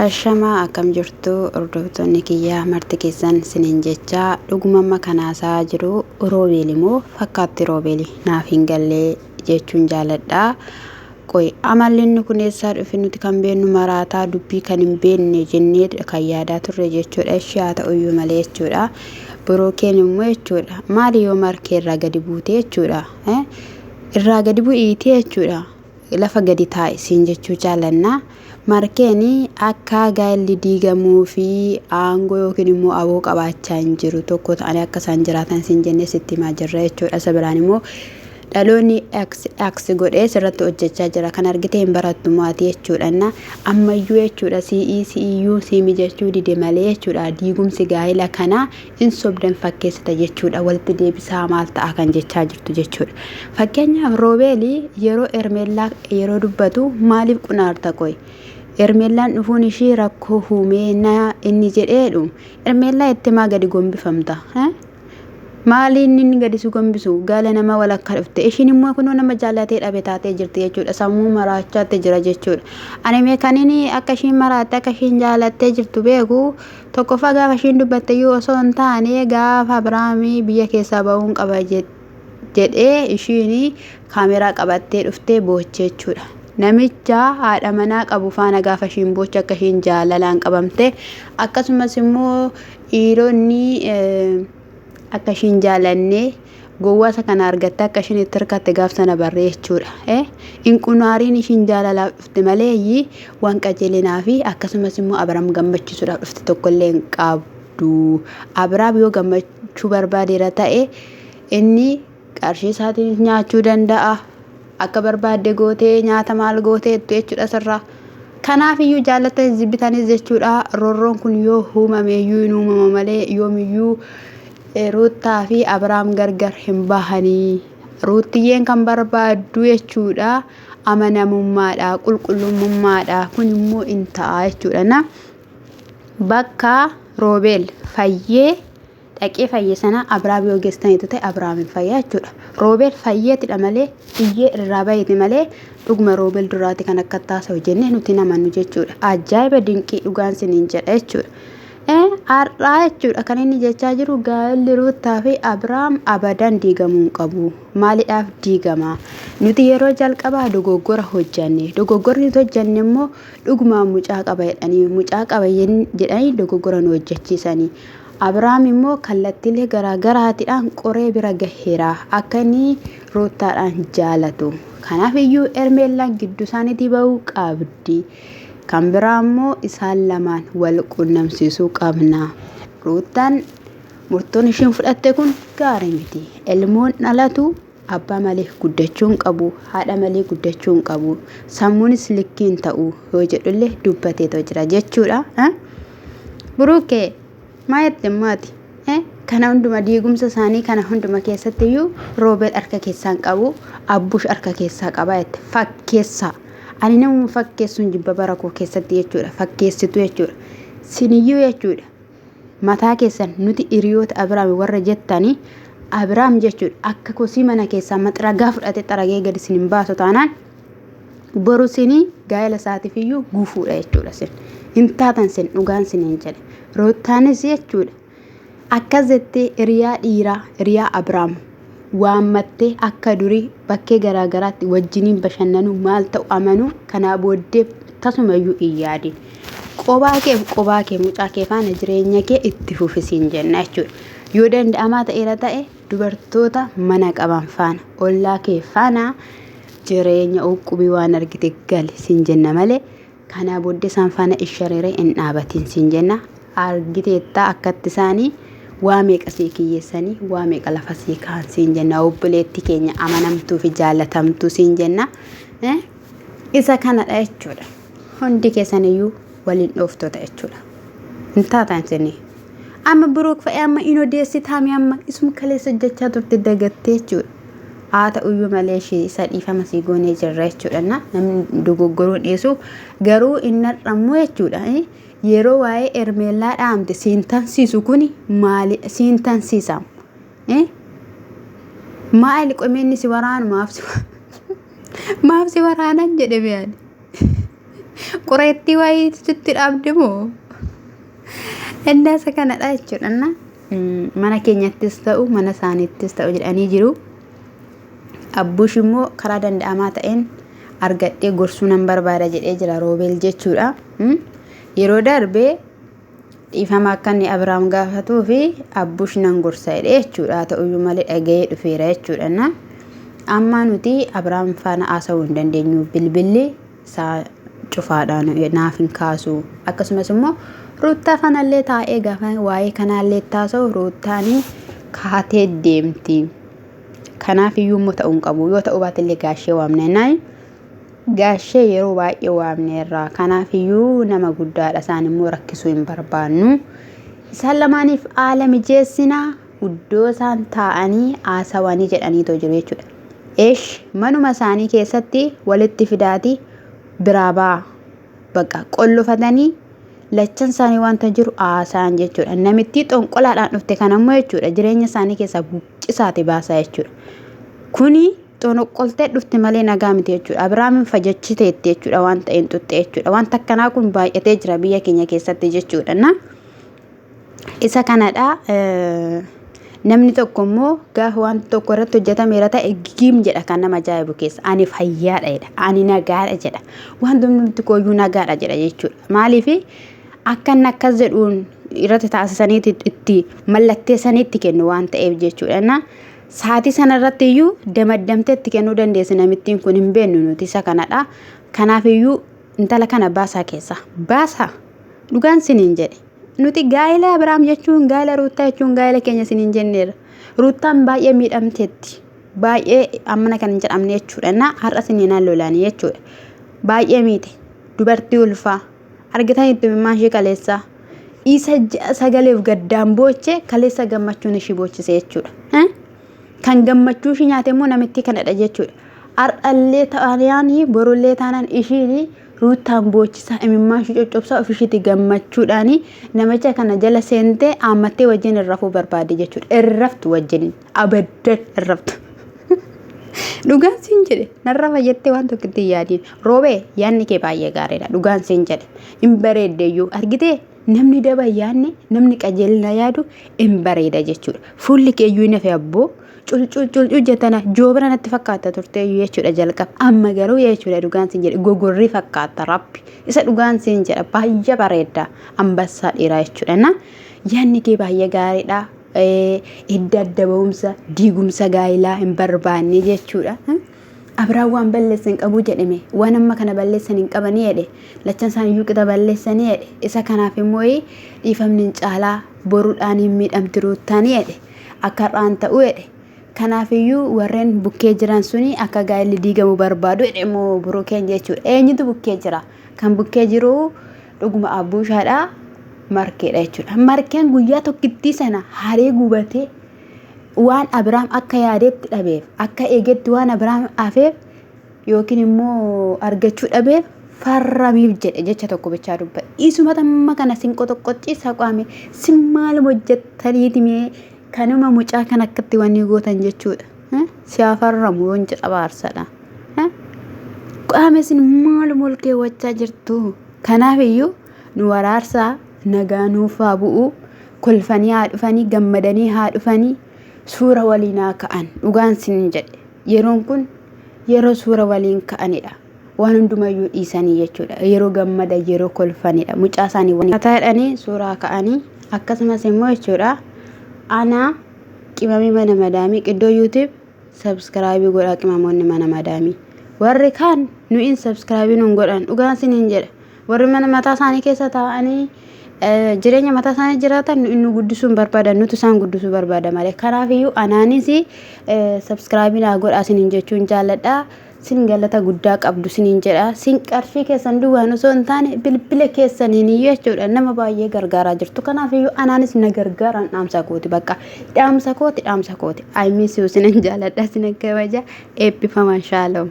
Ashamaa akkam jirtu hordoftoonni kiyyaa marti keessan siniin jechaa dhugumamma kanaasaa jiru Roobeel immoo fakkaatti Roobeel naaf hin gallee jechuun jaaladha. Qoy amallinni kuneessaa dhufe nuti kan beennu maraataa dubbii kan hin beenne jennee kan yaadaa turre jechuudha. Haa ta'uyyuu malee jechuudha. Birookeen immoo jechuudha. Maali yoo markee irraa gadi buute jechuudha. Irraa gadi bu'iitii jechuudha. Lafa gadi taa'e siin jechuu jaalanna. Markeeni akka gaa'elli diigamuu fi aangoo yookiin immoo aboo qabaachaa hin jiru tokko ta'anii akka isaan jiraatan siin jennee sitti himaa jirra jechuudha. Isa biraan immoo dhaloonni X godhee sirratti hojjechaa jira. Kan argite hin barattu maatii jechuudha. Ammayyuu jechuudha CECU siimi jechuu dide malee jechuudha. Diigumsi gaa'ela kana hin sobdan fakkeessita jechuudha. Walitti deebisaa maal ta'a kan jechaa jirtu jechuudha. Fakkeenyaaf Roobeel yeroo Ermeellaa yeroo dubbatu maaliif qunaarta qoy? Ermeellaan dhufuun ishii rakkoo huumeenaa inni jedheedhu Ermeellaa itti maa gadi gombifamta? Maali inni gadi su gombisu gaala nama walakkaa dhufte ishiin immoo kunoo nama jaallatee dhabe taatee jirti jechuudha. Sammuu maraachaatti jira jechuudha. Ani meekaniini akka ishiin maraatte akka ishiin jaallattee jirtu beeku tokkoffaa gaafa ishiin dubbatte yoo osoo hin taane gaafa Abiraamii biyya keessaa ba'uun qaba jedhee ishiin kaameraa qabattee dhuftee boochee jechuudha. Namicha haadha manaa qabu faana gaafa ishiin boocha akka ishiin jaalalaan qabamte akkasumas immoo dhiironni akka ishiin jaalannee gowwaasa kana argatte akka ishiin itti hirkatte gaaf sana barree jechuudha. Inqunaariin ishiin jaalalaaf dhufte malee waan qajeelinaa fi akkasumas immoo Abiraam gammachiisuudhaaf dhufte tokkollee hin qabdu. Abiraam yoo gammachuu barbaadeera ta'e inni qarshii isaatiin nyaachuu danda'a. Akka barbaadde gootee nyaata maal gooteettu jechuudha sirraa. Kanaaf iyyuu jaallata zibbitanis jechuudha. Roorroon kun yoo uumameeyyuu hin uumama malee yoomiyyuu Ruutaa fi Abiraam gargar hin bahanii. Ruutiyyeen kan barbaaddu jechuudha amanamummaadha, qulqullummaadha. Kun immoo hin ta'a jechuudha. Bakka Roobeel fayyee dhaqee fayyee sana Abiraam yoo geessaniitu ta'e Abiraam hin fayyaa jechuudha. Roobeel fayyeetidha malee iyyee irraa baheeti malee dhuguma Roobeel duraati kan akka taasisa hojjennee nuti namannu jechuudha. Ajaa'iba dinqii dhugaan siniin jedha jechuudha. Har'aa jechuudha kan inni jechaa jiru gaa'elli Ruutaa fi Abiraam abadan diigamuu hin qabu. Maaliidhaaf diigama? Nuti yeroo jalqabaa dogoggora hojjanne. Dogoggorri hojjanne immoo dhugumaan mucaa qaba jedhanii dogoggora nu hojjechiisanii. Abiraam immoo kallattiilee garaagaraatiidhaan qoree bira gaheera akka inni Ruutaadhaan jaalatu. Kanaaf iyyuu Ermeellaan gidduu isaaniitii bahuu qabdi. Kan biraa immoo isaan lamaan wal quunnamsiisuu qabna. Ruutaan murtoon ishiin fudhatte kun gaarii miti. Ilmoon dhalatu abbaa malee guddachuu hin qabu, haadha malee guddachuu hin qabu. Sammuunis likkiin ta'u yoo jedhullee dubbateetoo jira jechuudha. Buruukee maayatti maati? Kana hunduma diigumsa isaanii kana hunduma keessatti iyyuu Roobeel harka keessaan qabu, Abbuush harka keessaa qaba jette fakkeessa. Ani namuma fakkeessuun jibba bara koo keessatti jechuudha. Fakkeessitu jechuudha. Siniyyuu jechuudha. Mataa keessan nuti hiriyoota Abiraam warra jettanii Abiraam jechuudha akka kosii mana keessaa maxaragaa fudhate xaragee gadi sinin baasu taanaan boru sinii gaa'ela isaatiif iyyuu guufuudha jechuudha sin. Hin taatan sin dhugaan siniin jedhe. Ruutaanis jechuudha. Akkas jettee hiriyaa dhiiraa hiriyaa Abiraam waammattee akka durii bakkee garaagaraatti wajjiniin bashannanuu maal ta'u amanuu kanaa booddee tasumayyuu hin yaadin. Qobaa kee mucaa kee faana jireenya kee itti fufisiin jenna jechuudha. Yoo danda'amaa ta'eera ta'e dubartoota mana qaban faana ollaa kee faana jireenya uqubii waan argite gali siin jenna malee kanaa booddee isaan faana ishariiree hin dhaabatiin siin jenna. Argiteettaa akkatti isaanii waa meeqa sii kiyyeessanii waa meeqa lafa sii kaan siin jenna. Obboleetti keenya amanamtuu fi jaallatamtuu siin jenna. Isa kanadha jechuudha. Hundi keessaniyyuu waliin dhooftoota jechuudha. Hin taatan isinii. Amma Biruuk fa'ee amma inodeessi taami amma isuma kaleessa jechaa turte dagattee jechuudha. Haa ta'uyyuu malee ishee isa dhiifama sii goonee jirra jechuudha. Namni dogoggoruu dhiisu garuu inni har'ammoo jechuudha. Yeroo waa'ee Ermeellaa dhaamte siintansiisu kuni maali siintansiisamu? Maali qomeenni si waraanu maaf si waraanan jedhe beeyani. Qoreetti waa'ee sitti dhaabde moo? Indaasa kanadha jechuudha. Mana keenyattis ta'u mana isaaniittis ta'u jedhanii jiru. Abbuush immoo karaa danda'amaa ta'een argadhee gorsuu nan barbaada jedhee jira Roobeel jechuudha. Yeroo darbee dhiifama akka inni Abrahaam gaafatuu fi Abbuush nan gorsa jedhee jechuudha. Ta'uyyuu malee dhaga'ee dhufeera jechuudha. Amma nuti Abrahaam faana haasa'uu hin dandeenyu. Bilbilli isaa cufaadhaan naaf hin kaasu. Akkasumas immoo Ruuttaa fanallee taa'ee gaafa waa'ee kanaallee taasa'u Ruuttaan kaatee deemti. Kanaaf iyyuu immoo ta'uu hin qabu. Yoo ta'uu baatillee gaashee waamnee gaashee yeroo baay'ee waamneerra. Kanaaf iyyuu nama guddaadha. Isaan immoo rakkisuu hin barbaannu. Isaan lamaaniif haala mijeessinaa iddoo isaan taa'anii haasawanii jedhaniitoo jiru jechuudha. Manuma isaanii keessatti walitti fidaati biraa ba'aa bakka qollofatanii lachan isaanii wanta jiru haasa'an jechuudha. Namitti xonqolaadhaan dhufte kanammoo jechuudha jireenya isaanii keessaa buqqisaati baasaa jechuudha. Kuni xonqoltee dhufte malee nagaa miti jechuudha. Abrahaamin fajachiteetti jechuudha waan ta'een xuxxe jechuudha. Wanta akkanaa kun baay'atee jira biyya keenya keessatti jechuudha. Isa kanadha. Namni tokko immoo gaafa wanta tokko irratti hojjetameera ta'e giim jedha kan nama ajaa'ibu keessa. Ani fayyaadha jedha. Ani nagaadha jedha. Wanti nuti kooyyuu nagaadha jedha jechuudha. Maaliif akka inni akkas jedhuun irratti taasisaniiti itti mallatteessaniitti kennu waan ta'eef jechuudha. Saatii sanarratti iyyuu damaddamtee itti kennuu dandeessi namittiin kun hin beeknu nuti isa kanadha. Kanaaf iyyuu intala kana baasaa keessa. Baasaa dhugaan siniin jedhe. Nuti gaa'ela Abrahaam jechuun gaa'ela Ruuttaa jechuun gaa'ela keenya siniin jenneera. Ruuttaan baay'ee miidhamteetti. Baay'ee ammana kan hin jedhamne jechuudha. Har'a siniin lolaanii jechuudha. Baay'ee miite. Dubartii ulfaa. Argitanitti mimmaan ishee kaleessaa. Isa sagaleef gaddaan booche kaleessa gammachuun ishee boochise jechuudha. Kan gammachuu ishee nyaate immoo namitti kanadha jechuudha. Har'allee ta'anii borullee taanaan ishiin Ruuttaan boochisaa imimmaan ishee coccobsaa ofishiitti gammachuudhaani namicha kana jala seentee ammattee wajjin irrafuu barbaade jechuudha. Irraftu wajjin abaddan irraftu. Dhugaan siin jedhe narra fayyattee waan tokkotti yaadiin Roobee yaadni kee baay'ee gaariidha. Dhugaan siin jedhe hin bareeddeeyyuu argitee namni daba yaadne namni qajeelina yaadu hin bareeda jechuudha. Fuulli keeyyuu hin hafe abboo culcuu jettana joobira natti fakkaata turte jechuudha jalqaba. Amma garuu jechuudha dhugaan siin jedhe gogorrii fakkaata rabbi. Isa dhugaan siin jedha baay'ee bareeda ambassaa dhiiraa jechuudha. Yaadni kee baay'ee gaariidha. Hidda adda ba'umsa diigumsa gaa'ilaa hin barbaanne jechuudha. Abrahaam waan balleessan hin qabu jedhame waan amma kana balleessan hin qabanii jedhe lachan isaan iyyuu qixa balleessanii jedhe isa kanaaf immoo dhiifamni hin caalaa boruudhaan hin miidhamti Ruuttaanii jedhe akka har'aan ta'u jedhe. Kanaaf iyyuu warreen bukkee jiran suni akka gaa'illi diigamu barbaadu jedhe immoo buruu keenya jechuudha. Eenyutu bukkee jira? Kan bukkee jiru dhuguma Abbuushaadha. Markeedha jechuudha. Markeen guyyaa tokkittii sana haree gubatee waan Abrahaam akka yaadeetti dhabeef akka eegetti waan Abrahaam afeef yookiin immoo argachuu dhabeef farramiif jedhe jecha tokko bichaa dubbate. Isuma tamma kana sin qoxoqqochiisa qaame sin maaluma hojjettaniiti mee kanuma mucaa kan akkatti wanni gootan jechuudha. Siyaa farramu yoon jedha baarsadha. Qaame sin maaluma ol keewwachaa jirtu. Kanaaf iyyuu nu waraarsaa nagaa nuuf haa bu'u kolfanii haa dhufanii gammadanii haa dhufanii suura waliin haa ka'an dhugaan sin jedhe yeroon kun yeroo suura waliin ka'anidha waan hundumayyuu dhiisanii jechuudha yeroo gammada yeroo kolfanidha mucaa isaanii waliin ta'anii suura ka'anii akkasumas immoo jechuudha ana qimamii mana madaamii qiddoo YouTube subscribe godhaa qimamoonni mana madaamii warri kaan nu in subscribe nun godhan dhugaan sin jedhe warri mana mataa isaanii keessa taa'anii jireenya mataa isaanii jiraatan nu guddisuun barbaadan nuti isaan guddisuu barbaada malee kanaaf iyyuu anaanis subscribe naa godhaa sinin jechuun jaalladha sin galata guddaa qabdu sinin jedha sin qarshii keessan duwwaan osoo hin taane bilbila keessaniin jechuudha nama baay'ee gargaaraa jirtu kanaaf iyyuu anaanis na gargaaraan dhaamsa kooti bakka dhaamsa kooti I miss you sinin jaalladha sin kabaja eebbifaman shaalom.